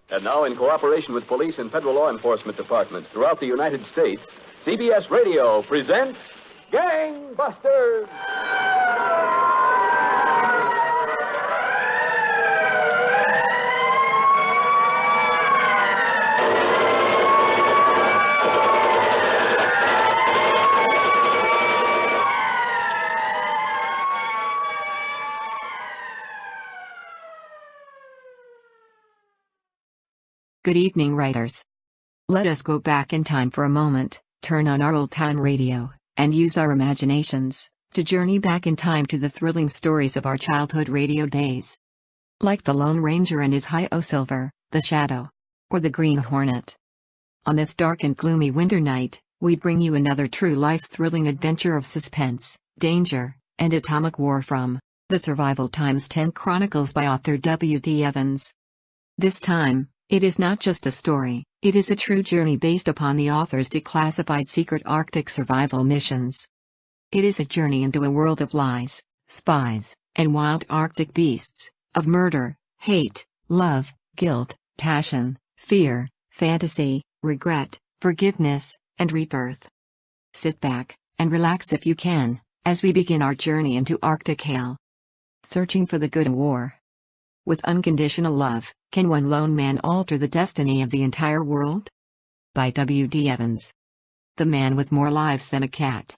And now, in cooperation with police and federal law enforcement departments throughout the United States, CBS Radio presents Gangbusters! Good evening, writers. Let us go back in time for a moment, turn on our old-time radio, and use our imaginations to journey back in time to the thrilling stories of our childhood radio days. Like the Lone Ranger and his Hi-O Silver, the Shadow, or the Green Hornet. On this dark and gloomy winter night, we bring you another true life-thrilling adventure of suspense, danger, and atomic war from The Survival Times 10 Chronicles by author W.D. Evans. This time, it is not just a story, it is a true journey based upon the author's declassified secret Arctic survival missions. It is a journey into a world of lies, spies, and wild Arctic beasts, of murder, hate, love, guilt, passion, fear, fantasy, regret, forgiveness, and rebirth. Sit back, and relax if you can, as we begin our journey into Arctic hell. Searching for the good in war. With unconditional love, can one lone man alter the destiny of the entire world? By W.D. Evans. The man with more lives than a cat.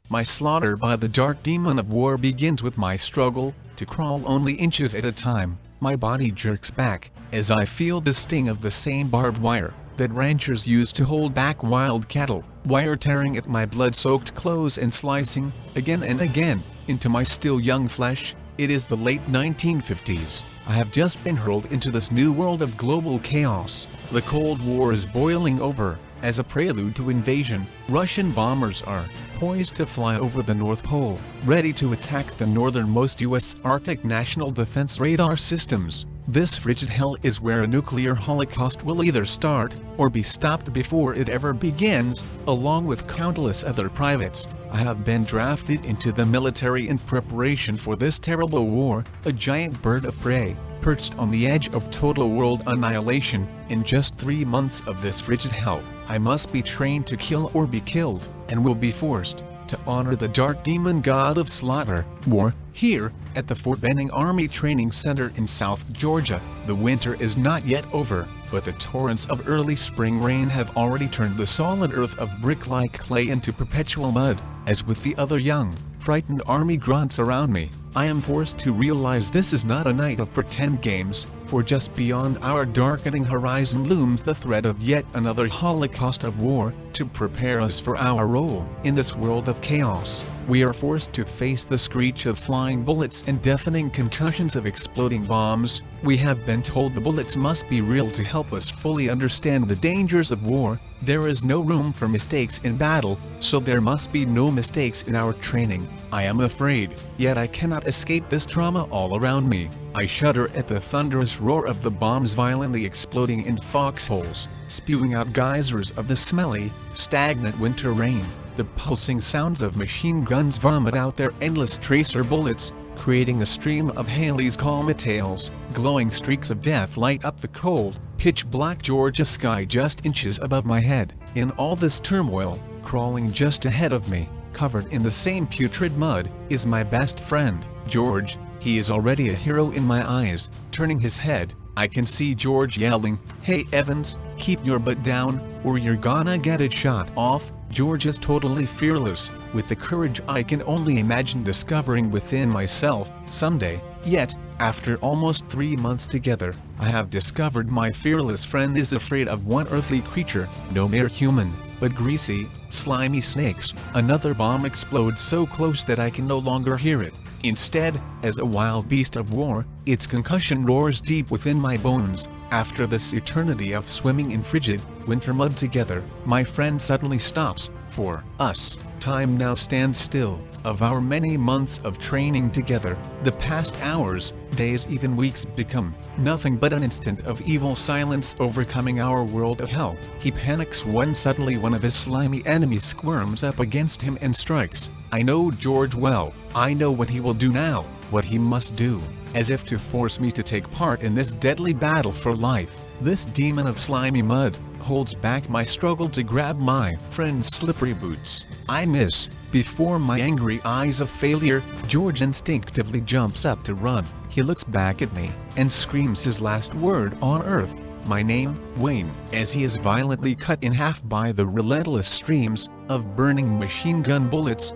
My slaughter by the dark demon of war begins with my struggle to crawl only inches at a time. My body jerks back as I feel the sting of the same barbed wire that ranchers use to hold back wild cattle, wire tearing at my blood-soaked clothes and slicing, again and again, into my still young flesh. It is the late 1950s. I have just been hurled into this new world of global chaos. The Cold War is boiling over. As a prelude to invasion, Russian bombers are poised to fly over the North Pole, ready to attack the northernmost U.S. Arctic National Defense radar systems. This frigid hell is where a nuclear holocaust will either start, or be stopped before it ever begins. Along with countless other privates, I have been drafted into the military in preparation for this terrible war, a giant bird of prey, perched on the edge of total world annihilation. In just 3 months of this frigid hell, I must be trained to kill or be killed, and will be forced to honor the dark demon god of slaughter, war, here, at the Fort Benning Army Training Center in South Georgia. The winter is not yet over, but the torrents of early spring rain have already turned the solid earth of brick-like clay into perpetual mud. As with the other young, frightened army grunts around me, I am forced to realize this is not a night of pretend games, for just beyond our darkening horizon looms the threat of yet another holocaust of war. To prepare us for our role in this world of chaos, we are forced to face the screech of flying bullets and deafening concussions of exploding bombs. We have been told the bullets must be real to help us fully understand the dangers of war. There is no room for mistakes in battle, so there must be no mistakes in our training. I am afraid, yet I cannot escape this trauma all around me. I shudder at the thunderous roar of the bombs violently exploding in foxholes, spewing out geysers of the smelly, stagnant winter rain. The pulsing sounds of machine guns vomit out their endless tracer bullets, creating a stream of Haley's Comet tails. Glowing streaks of death light up the cold, pitch-black Georgia sky just inches above my head. In all this turmoil, crawling just ahead of me, covered in the same putrid mud, is my best friend, George. He is already a hero in my eyes. Turning his head, I can see George yelling, "Hey Evans, keep your butt down, or you're gonna get it shot off." George is totally fearless, with the courage I can only imagine discovering within myself someday. Yet, after almost 3 months together, I have discovered my fearless friend is afraid of one earthly creature, no mere human, but greasy, slimy snakes. Another bomb explodes so close that I can no longer hear it. Instead, as a wild beast of war, its concussion roars deep within my bones. After this eternity of swimming in frigid, winter mud together, my friend suddenly stops. For us, time now stands still. Of our many months of training together, the past hours, days, even weeks become nothing but an instant of evil silence overcoming our world of hell. He panics when suddenly one of his slimy enemies squirms up against him and strikes. I know George well. I know what he will do now, what he must do. as if to force me to take part in this deadly battle for life. This demon of slimy mud holds back my struggle to grab my friend's slippery boots. I miss. Before my angry eyes of failure, George instinctively jumps up to run. He looks back at me and screams his last word on earth, my name, Wayne, as he is violently cut in half by the relentless streams of burning machine gun bullets.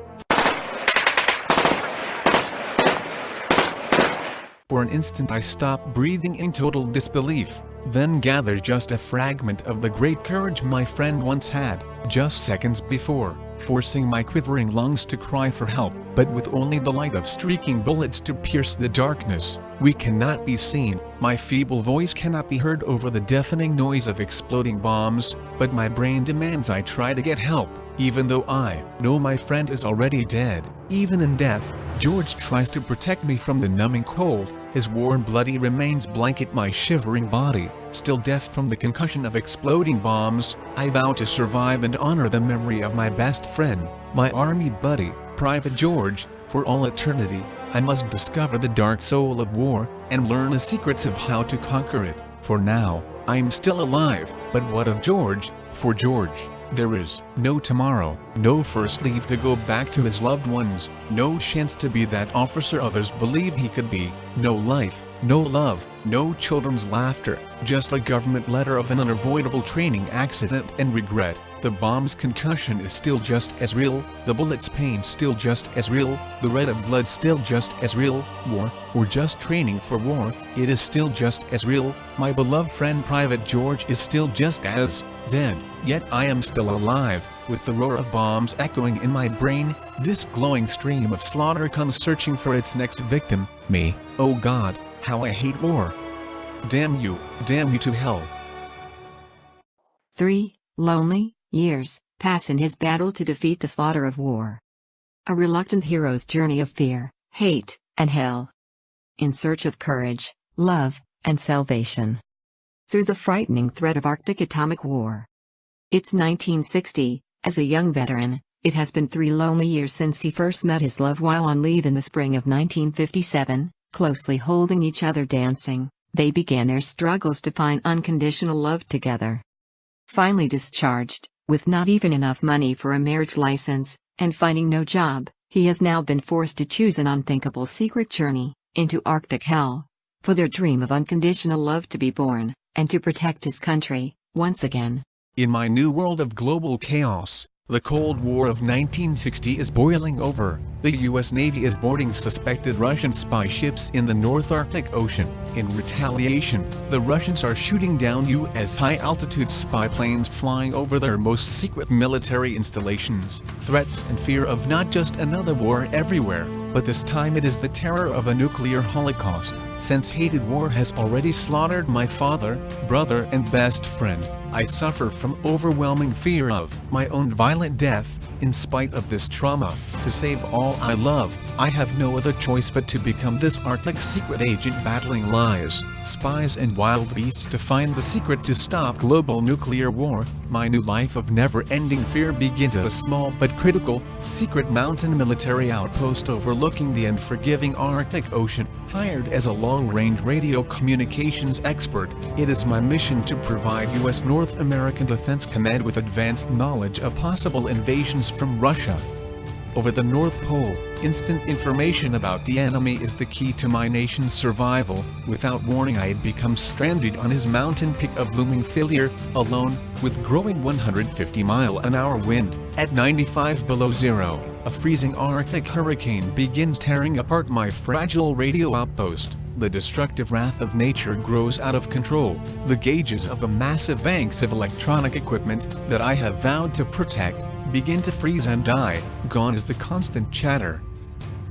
For an instant I stop breathing in total disbelief, then gather just a fragment of the great courage my friend once had, just seconds before, forcing my quivering lungs to cry for help. But with only the light of streaking bullets to pierce the darkness, we cannot be seen. My feeble voice cannot be heard over the deafening noise of exploding bombs, but my brain demands I try to get help, even though I know my friend is already dead. Even in death, George tries to protect me from the numbing cold. His warm bloody remains blanket my shivering body. Still deaf from the concussion of exploding bombs, I vow to survive and honor the memory of my best friend, my army buddy, Private George. For all eternity, I must discover the dark soul of war, and learn the secrets of how to conquer it. For now, I am still alive, but what of George? For George, there is no tomorrow, no first leave to go back to his loved ones, no chance to be that officer others believed he could be, no life, no love, no children's laughter, just a government letter of an unavoidable training accident and regret. The bomb's concussion is still just as real, the bullet's pain still just as real, the red of blood still just as real. War, or just training for war, it is still just as real. My beloved friend Private George is still just as dead, yet I am still alive, with the roar of bombs echoing in my brain. This glowing stream of slaughter comes searching for its next victim, me. Oh God, how I hate war. Damn you to hell. 3 lonely years pass in his battle to defeat the slaughter of war. A reluctant hero's journey of fear, hate, and hell. In search of courage, love, and salvation. Through the frightening threat of Arctic atomic war. It's 1960, as a young veteran, it has been 3 lonely years since he first met his love while on leave in the spring of 1957, closely holding each other dancing, they began their struggles to find unconditional love together. Finally discharged, with not even enough money for a marriage license, and finding no job, he has now been forced to choose an unthinkable secret journey into Arctic hell, for their dream of unconditional love to be born, and to protect his country, once again. In my new world of global chaos, the Cold War of 1960 is boiling over. The U.S. Navy is boarding suspected Russian spy ships in the North Arctic Ocean. In retaliation, the Russians are shooting down U.S. high-altitude spy planes flying over their most secret military installations. Threats and fear of not just another war everywhere, but this time it is the terror of a nuclear holocaust. Since hated war has already slaughtered my father, brother and best friend, I suffer from overwhelming fear of my own violent death. In spite of this trauma, to save all I love, I have no other choice but to become this Arctic secret agent battling lies, spies and wild beasts to find the secret to stop global nuclear war. My new life of never-ending fear begins at a small but critical, secret mountain military outpost overlooking the unforgiving Arctic Ocean. Hired as a long-range radio communications expert, it is my mission to provide U.S. North American Defense Command with advanced knowledge of possible invasions from Russia. Over the North Pole, instant information about the enemy is the key to my nation's survival. Without warning I had become stranded on his mountain peak of looming failure, alone, with growing 150-mile-an-hour wind. At 95 below zero, a freezing Arctic hurricane begins tearing apart my fragile radio outpost. The destructive wrath of nature grows out of control. The gauges of the massive banks of electronic equipment that I have vowed to protect begin to freeze and die. Gone is the constant chatter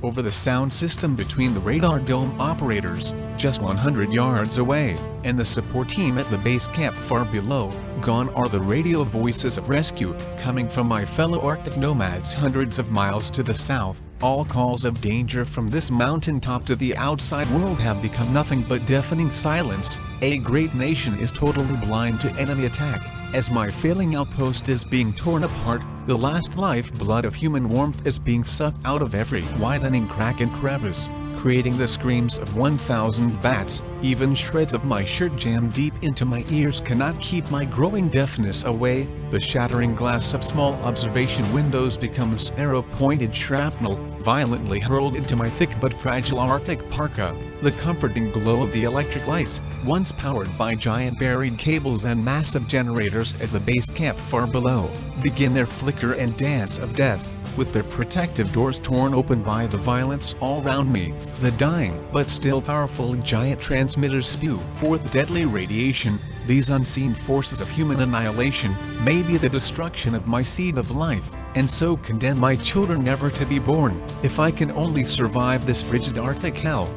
over the sound system between the radar dome operators, just 100 yards away, and the support team at the base camp far below. Gone are the radio voices of rescue, coming from my fellow Arctic nomads hundreds of miles to the south. All calls of danger from this mountaintop to the outside world have become nothing but deafening silence. A great nation is totally blind to enemy attack. As my failing outpost is being torn apart, the last lifeblood of human warmth is being sucked out of every widening crack and crevice. creating the screams of 1,000 bats. Even shreds of my shirt jammed deep into my ears cannot keep my growing deafness away. The shattering glass of small observation windows becomes arrow-pointed shrapnel, violently hurled into my thick but fragile Arctic parka. The comforting glow of the electric lights, once powered by giant buried cables and massive generators at the base camp far below, begin their flicker and dance of death, with their protective doors torn open by the violence all round me. The dying but still powerful giant transmitters spew forth deadly radiation. These unseen forces of human annihilation may be the destruction of my seed of life, and so condemn my children never to be born. If I can only survive this frigid Arctic hell.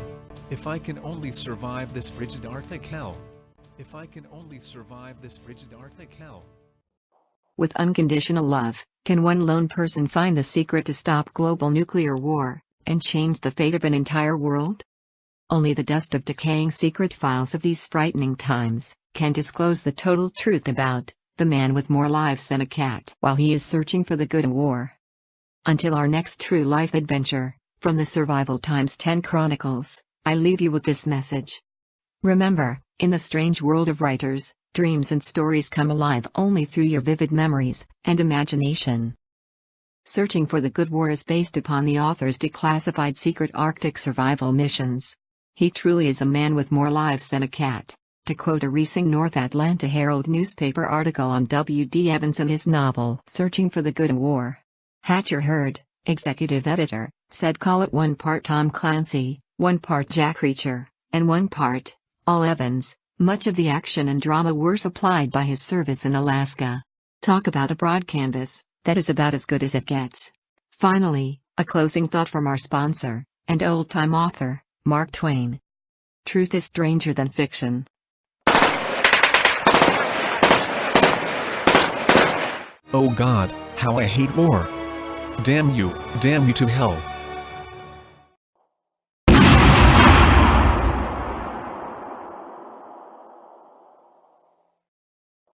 If I can only survive this frigid Arctic hell. If I can only survive this frigid Arctic hell. With unconditional love, can one lone person find the secret to stop global nuclear war, and change the fate of an entire world? Only the dust of decaying secret files of these frightening times can disclose the total truth about the man with more lives than a cat while he is searching for the good in war. Until our next true life adventure, from the Survival Times 10 Chronicles, I leave you with this message. Remember, in the strange world of writers, dreams and stories come alive only through your vivid memories and imagination. Searching for the Good War is based upon the author's declassified secret Arctic survival missions. He truly is a man with more lives than a cat, to quote a recent North Atlanta Herald newspaper article on W.D. Evans and his novel Searching for the Good in War. Hatcher Hurd, executive editor, said call it 1 part Tom Clancy, 1 part Jack Reacher, and 1 part, all Evans. Much of the action and drama were supplied by his service in Alaska. Talk about a broad canvas, that is about as good as it gets. Finally, a closing thought from our sponsor, and old-time author, Mark Twain. Truth is stranger than fiction. Oh God, how I hate war. Damn you to hell.